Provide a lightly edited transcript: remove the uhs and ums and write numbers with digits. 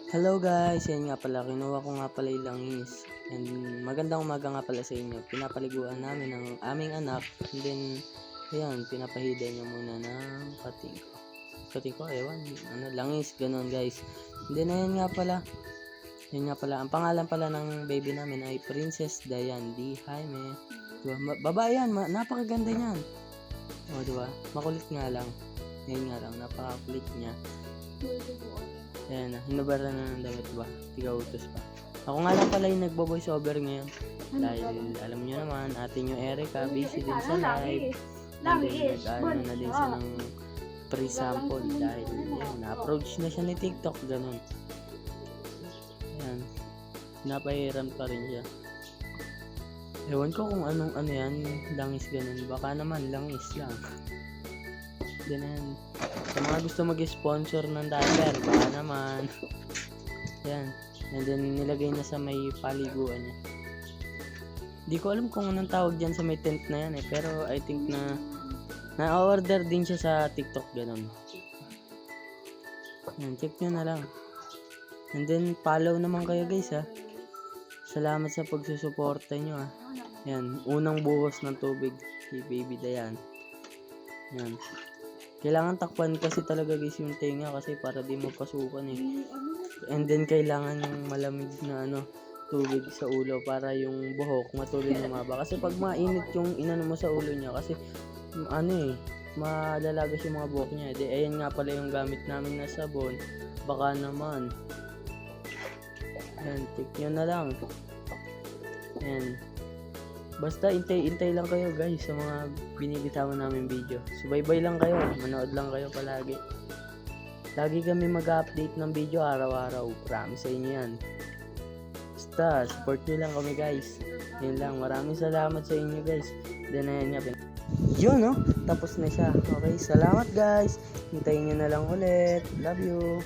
Hello guys, yan nga pala, kinuha ko nga pala yung langis. And magandang umaga nga pala sa inyo. Pinapaliguan namin ang aming anak. And then, ayan, pinapahida niya muna ng kating ko. Kating ko, ewan, langis, ganun guys. And then, ayan nga pala. Yan nga pala, ang pangalan pala ng baby namin ay Princess Diane D. Jaime. Diba? Babae yan, napakaganda niyan. O, diba? Makulit nga lang. Yan nga lang, napakakulit niya. Ayan na, hinubaran na ng damit ba? Tiga-utos pa. Ako nga lang pala yung nagbo-voice over ngayon. Dahil alam nyo naman, atin yung Erica, busy din sa live. And then nag-ano na din siya ng pre-sample dahil yun, na-approach na siya ni TikTok, ganun. Ayan, napahiram pa rin siya. Ewan ko kung anong ano yan, langis ganun. Baka naman, langis lang. Ganun. Sa mga gusto mag-sponsor ng diaper, baka naman. Yan. And then, nilagay na sa may paliguan niya. Di ko alam kung anong tawag dyan sa may tent na yan eh. Pero I think na na-order din siya sa TikTok, ganun. Yan, check nyo na lang. And then, follow naman kayo guys ha. Salamat sa pagsusuporta nyo ha. Yan, unang buhos ng tubig si Baby Diane. Yan. Kailangan takpan kasi talaga guys yung tenga kasi para di mapasukan eh. And then kailangan yung malamig na tubig sa ulo para yung buhok matuloy lumaba. Kasi pag mainit yung inano mo sa ulo niya kasi malalagas yung mga buhok niya. Ayan nga pala yung gamit namin na sabon. Baka naman. Ayan, check nyo na lang. Ayan. Basta intay lang kayo guys sa mga binibitawan namin video. Subaybay lang kayo, manood lang kayo palagi. Lagi kami mag-update ng video araw-araw. Promise sa inyo yan. Basta, support nyo lang kami guys. Yun lang, maraming salamat sa inyo guys. Then ayan nga, yun no, tapos na siya. Okay, salamat guys. Hintayin nyo na lang ulit. Love you.